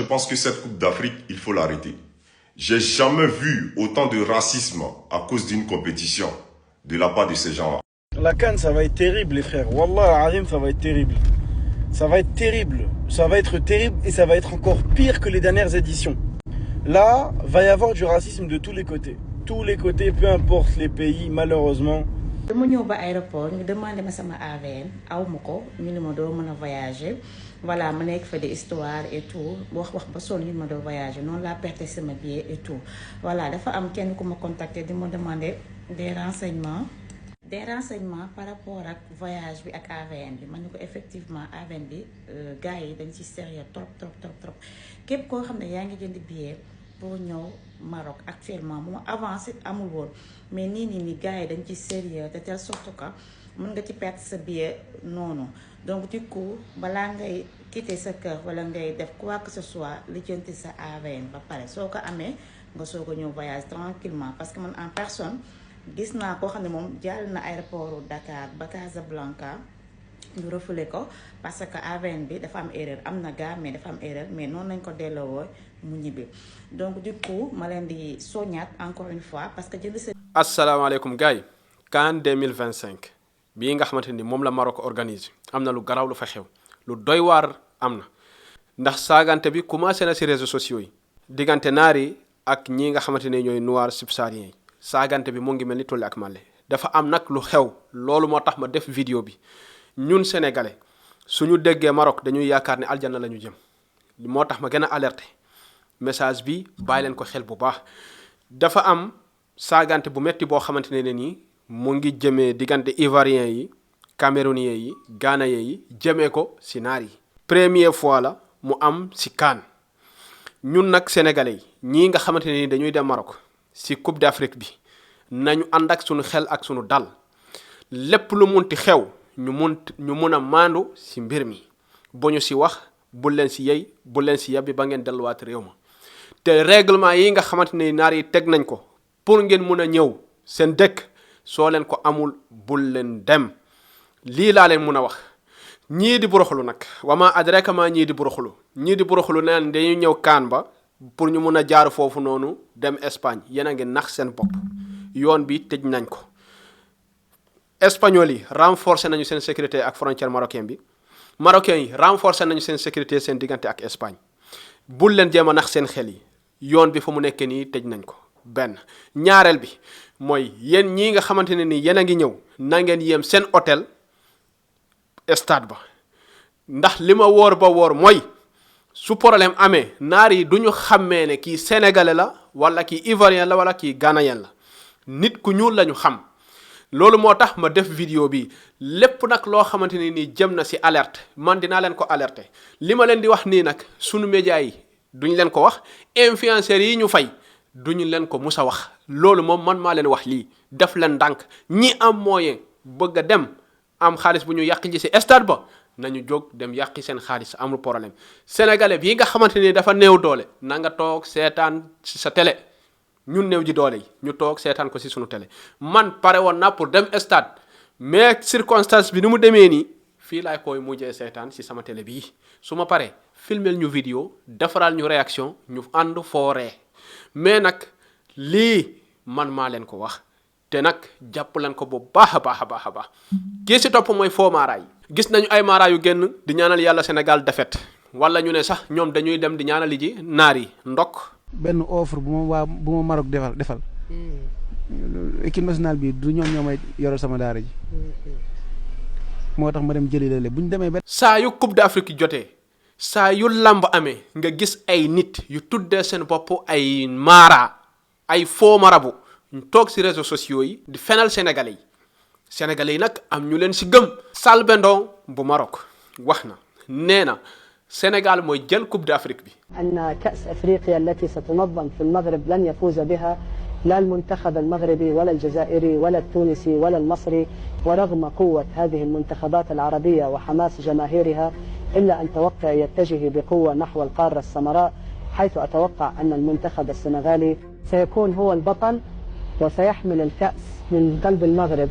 Je pense que cette Coupe d'Afrique, il faut l'arrêter. J'ai jamais vu autant de racisme à cause d'une compétition de la part de ces gens-là. La CAN, ça va être terrible, les frères. Wallah, Arim, ça va être terrible. Ça va être terrible. Ça va être terrible et ça va être encore pire que les dernières éditions. Là, va y avoir du racisme de tous les côtés. Tous les côtés, peu importe les pays, malheureusement. dama ñëw ba aéroport ñu demandé ma sama AVN aw ma ko ñu ne ma doo mën a voyager voilà ma nekk fa des histoires et tout wax ba sonn ñu ma doo voyager noonu laa perte sama billet et tout voilà dafa am kenn ku ma contacté di ma demander des renseignements par rapport ak voyage bi ak AVN bi ma ne ko effectivement AVN bi gars yi dañ ci sérieux trop képp koo xam ne yaa ngi jënd billet pour ñëw Maroc actuellement mu avancé amul woon mais nii gars yi dañ ci sérieux de telle sorte que mën nga ci perdre sa billet noonu donc du coup balaa ngay quitter sa kër wala ngay def quoi que ce soit lijjanti sa AVN ba pare soo ko amee nga soo ko ñëw voyage tranquillement parce que man en personne gis naa koo xam ne moom jàll na aéroport Dakar ba Casablanca ñu refoulé ko parce que AVN bi dafa am erreur am na gaa mais dafa am erreur mais noonu lañ ko delloo mu ñibbi donc du coup ma leen di soññaat encore une fois parce que jënd sa. asalaamaaleykum gars yi CAN 2025 bii nga xamante ni moom la Maroc organise am na lu garaw lu fa xew lu doy waar am na ndax saagante bi commencé na ci réseaux sociaux yi diggante naar yi ak ñi nga xamante ne ñooy noirs subsahariens yi saagante bi mu ngi mel ni tolli ak màlle dafa am nag lu xew loolu moo tax ma def vidéo bi. ñun sénégalais suñu déggee Maroc dañuy yaakaar ne aljanna la ñu jëm moo tax ma gën a alerté message bi bàyyi leen ko xel bu baax dafa am saagante bu metti boo xamante ne nii mu ngi jëmee diggante ivoiriens yi camerounais yi ghanéens yi jëmee ko si naar yi première fois la mu am si CAN ñun nag sénégalais yi ñii nga xamante ne ni dañuy dem Maroc si Coupe d'Afrique bi nañu ànd ak suñu xel ak suñu dal lépp lu munti xew ñu mun a maandu si mbir mi bu ñu si wax bu leen si yey bu leen si yabbi ba ngeen delluwaat réew ma te règlement yi nga xamante ne naar yi teg nañ ko pour ngeen mun a ñëw seen dëkk soo leen ko amul bul leen dem lii laa leen mun a wax ñii di buruxlu nag wama adraka ma ñii di buruxlu naan dañuy ñëw CAN ba pour ñu mun a jaar foofu noonu dem Espagne yéen a ngi nax seen bopp yoon bi tëj nañ ko Espagnols yi renforcé nañu seen sécurité ak frontière marocaine bi marocains yi renforcé nañu seen sécurité seen diggante ak Espagne bul leen jéem a nax seen xel yi yoon bi fa mu nekk nii tëj nañ ko benn ñaareel bi mooy yéen ñii nga xamante ne nii yéen a ngi ñëw na ngeen yem seen hôtel stade ba ndax li ma wóor ba wóor mooy su problème amee naar yi du ñu xàmmee ne kii sénégalais la wala kii ivoirien la wala kii ghanéen la nit ku ñuul la ñu xam. loolu moo tax ma def vidéo bi lépp nag loo xamante ne nii jëm na si alerte man dinaa leen ko alerter li ma leen di wax nii nag sunu médias yi duñ leen ko wax influenceurs yi ñu fay duñu leen ko mus a wax loolu moom man maa leen wax lii def leen ndànk ñi am moyen bëgg a dem am xaalis bu ñu yàq ji si stade ba nañu jóg dem yàqi seen xaalis amul problème sénégalais bii nga xamante ni dafa néew doole na nga toog seetaan si sa télé. ñun néew ji doole yi ñu toog seetaan ko ci sunu télé man pare woon naa pour dem stade mais circonstance bi ni mu demee nii fii laay koy mujjee seetaan ci sama télé bii su ma paree filmel ñu vidéo defaral ñu réaction ñu ànd fooree mais nag lii man maa leen ko wax te nag jàpp leen ko bu baax a baax kii ci topp mooy faux mara yi gis nañu ay mara yu génn di ñaanal yàlla Sénégal défaite wala ñu ne sax ñoom dañuy dem di ñaanal ji naar yi ndok benn offre bu ma Maroc defal équipe nationale bi du ñoom ñoo may yoral sama daara ji moo tax ma dem jëli lale bu ñu demee ba. saa yu Coupe d'Afrique jotee saa yu lamb amee nga gis ay nit yu tuddee seen bopp ay mara ay faux marabout ñu toog ci réseaux sociaux yi di fenal sénégalais yi nag am ñu leen ci gëm. Selbé Ndom bu Maroc wax na nee na. Sénégal mooy jël Coupe d'Afrique bi. أن كأس أفريقيا التي ستنظم في المغرب لن يفوز بها لا المنتخب المغربي ولا الجزائري ولا التونسي ولا المصري ورغم قوة هذه المنتخبات العربية وحماس جماهيرها إلا أن توقع يتجه بقوة نحو القارة السمراء حيث أتوقع أن المنتخب السنغالي سيكون هو البطل وسيحمل الكأس من قلب المغرب.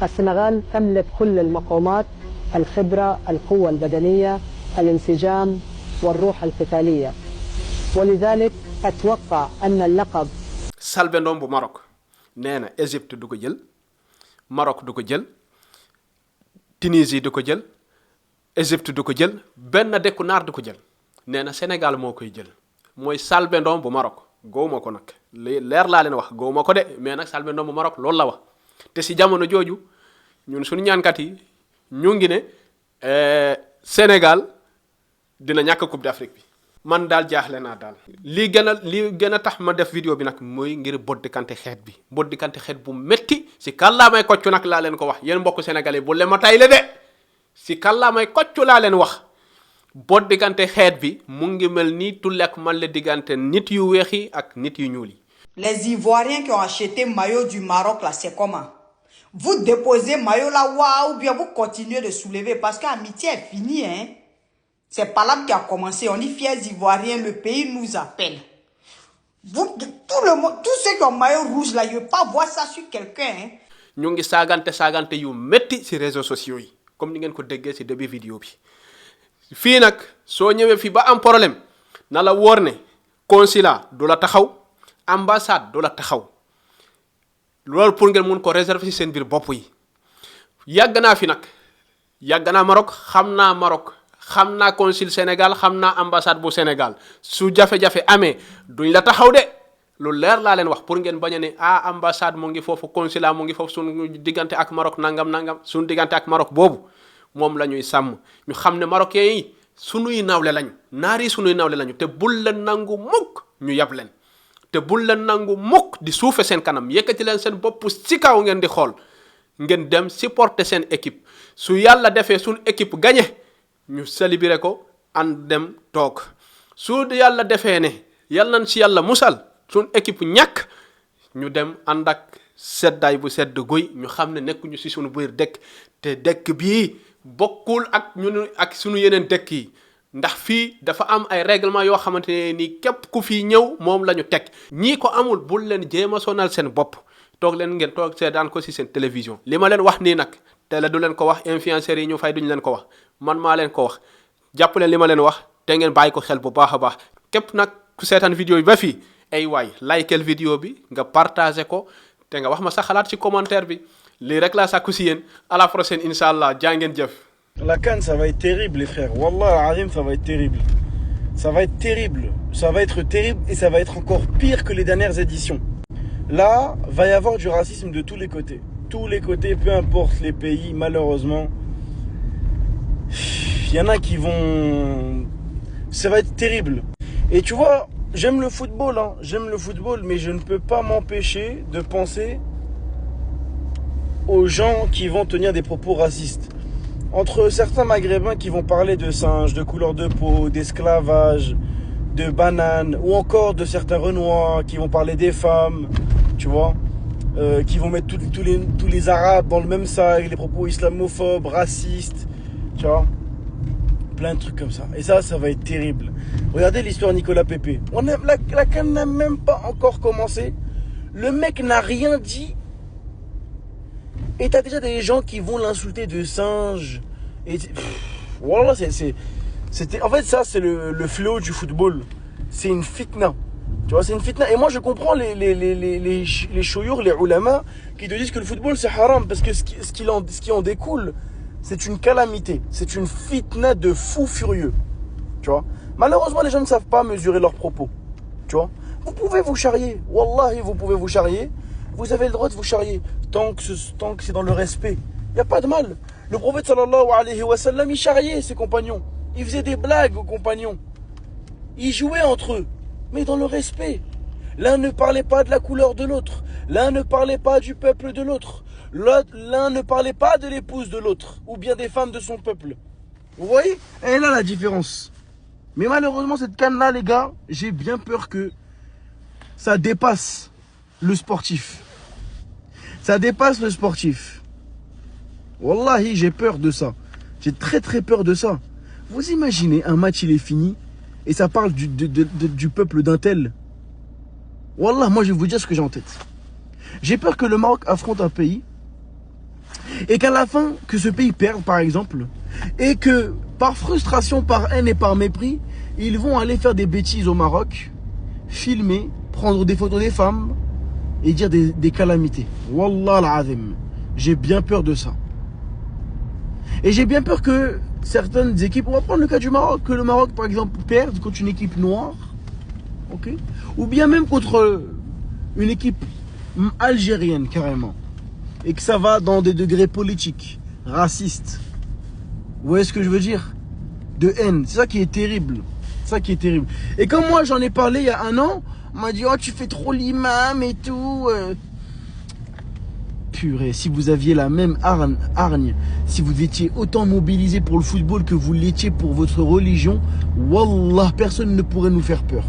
السنغال تملك كل المقومات الخبرة القوة البدنية الانسجام والروح القتالية ولذلك أتوقع أن اللقب Selbé Ndom bu Maroc nee na Égypte du ko jël Maroc du ko jël Tunisie du ko jël Égypte du ko jël benn dëkku naar du ko jël nee na Sénégal moo koy jël mooy Selbé Ndom bu Maroc gowuma ko nag leer laa leen wax gowuma ko de mais nag Selbé Ndom bu Maroc loolu la wax te si jamono jooju ñun suñu ñaankat yi ñu ngi ne Sénégal dina ñàkk coupe d'Afrique bi man daal jaaxle naa daal li gën a tax ma def vidéo bi nag mooy ngir boddikante xeet bi boddikante xeet bu métti si kàllaamay koccu nag laa leen ko wax yéen mbokk sénégalais bu le ma tay le de si kàllaamay koccu laa leen wax boddikante xeet bi mu ngi mel ni tulleek man la diggante nit yu weex yi ak nit yu ñuul yi. Les Ivoiriens qui ont acheté maillot du Maroc là, c'est comment? Vous déposez maillot là, waouh, ou bien vous continuez de soulever parce que l'amitié est finie, hein? C'est pas là qui a commencé. On dit fiers Ivoiriens, le pays nous appelle. Vous, tout le monde, tous ceux qui ont maillot rouge là, ils ne veulent pas voir ça sur quelqu'un, hein? Ñu ngi saagante yu métti si réseaux sociaux yi comme ni ngeen ko déggee si début vidéo bi fii nag soo ñëwee fii ba am problème na la wóor ne consulat du la taxaw ambassade du la taxaw loolu pour ngeen mun ko réserver si seen biir bopp yi yàgg naa fi nag yàgg naa Maroc xam naa consul Sénégal xam naa ambassade bu Sénégal su jafe-jafe amee duñ la taxaw de lu leer laa leen wax pour ngeen bañ a ne ambassade mu ngi foofu consulat mu ngi foofu suñu diggante ak Maroc nangam suñu diggante ak Maroc boobu moom la ñuy sàmm ñu xam ne marocains yi sunuy nawle lañu naar yi sunuy nawle lañu te bul leen nangu mukk ñu yab leen te bul leen nangu mukk di suufe seen kanam yëkkati leen seen bopp si kaw ngeen di xool ngeen dem supporter seen équipe su yàlla defee suñu équipe gagné ñu célébrer ko ànd dem toog su yàlla defee ne yàlla nañ si yàlla musal suñu équipe ñàkk ñu dem ànd ak seddaay bu sedd guy ñu xam ne nekkuñu si suñu biir dëkk te dëkk bii bokkul ak ñun ak suñu yeneen dëkk yi ndax fii dafa am ay règlement yoo xamante ne ni képp ku fii ñëw moom la ñu teg ñii ko amul bul leen jéem a sonal seen bopp toog leen ngeen toog seedaan ko si seen télévision li ma leen wax nii nag télé du leen ko wax influenceurs yi ñu fay duñu leen ko wax man maa leen ko wax jàpp leen li ma leen wax te ngeen bàyyi ko xel bu baax a baax képp nag ku seetaan vidéo bi ba fii ay waay likel vidéo bi nga partagé ko te nga wax ma sa xalaat ci commentaire bi lii rek laa sàkku si yéen à la prochaine inch'Allah jaa ngeen jëf. La CAN, ça va être terrible, les frères. Wallah, Arim, ça va être terrible. Ça va être terrible. Ça va être terrible et ça va être encore pire que les dernières éditions. Là, va y avoir du racisme de tous les côtés. Tous les côtés, peu importe les pays, malheureusement. Il y en a qui vont... Ça va être terrible. Et tu vois, j'aime le football, hein. J'aime le football, mais je ne peux pas m'empêcher de penser aux gens qui vont tenir des propos racistes. Entre certains maghrébins qui vont parler de singes, de couleur de peau, d'esclavage, de bananes, ou encore de certains renois qui vont parler des femmes, tu vois, qui vont mettre tous les arabes dans le même sac, les propos islamophobes, racistes, tu vois, plein de trucs comme ça. Et ça va être terrible. Regardez l'histoire Nicolas Pepe. La CAN n'a même pas encore commencé. Le mec n'a rien dit. Et t'as déjà des gens qui vont l'insulter de singe. Et voilà, c'était. En fait, ça, c'est le fléau du football. C'est une fitna. Tu vois, c'est une fitna. Et moi, je comprends les choyours, les ulama, qui te disent que le football, c'est haram. Parce que ce qui en découle, c'est une calamité. C'est une fitna de fous furieux. Tu vois. Malheureusement, les gens ne savent pas mesurer leurs propos. Tu vois. Vous pouvez vous charrier. Wallahi, vous pouvez vous charrier. Vous avez le droit de vous charrier tant que c'est dans le respect. Il n'y a pas de mal. Le prophète sallallahu alayhi wa sallam, il charriait ses compagnons. Il faisait des blagues aux compagnons. Ils jouaient entre eux, mais dans le respect. L'un ne parlait pas de la couleur de l'autre. L'un ne parlait pas du peuple de l'autre. L'un ne parlait pas de l'épouse de l'autre, ou bien des femmes de son peuple. Vous voyez? Et là, la différence. Mais malheureusement, cette CAN-là, les gars, j'ai bien peur que ça dépasse le sportif. Ça dépasse le sportif. Wallahi, j'ai peur de ça. J'ai très très peur de ça. Vous imaginez, un match, il est fini, et ça parle du peuple d'un tel. Wallah, moi je vais vous dire ce que j'ai en tête. J'ai peur que le Maroc affronte un pays, et qu'à la fin, que ce pays perde par exemple, et que par frustration, par haine et par mépris, ils vont aller faire des bêtises au Maroc, filmer, prendre des photos des femmes et dire des calamités. Wallah al-azim, j'ai bien peur de ça. Et j'ai bien peur que certaines équipes, on va prendre le cas du Maroc, que le Maroc par exemple perde contre une équipe noire, ok, ou bien même contre une équipe algérienne carrément, et que ça va dans des degrés politiques, racistes. Vous voyez ce que je veux dire? De haine. C'est ça qui est terrible. C'est ça qui est terrible. Et comme moi j'en ai parlé il y a 1 an, on m'a dit oh tu fais trop l'imam et tout. Purée, si vous aviez la même hargne, si vous étiez autant mobilisé pour le football que vous l'étiez pour votre religion, wallah, personne ne pourrait nous faire peur.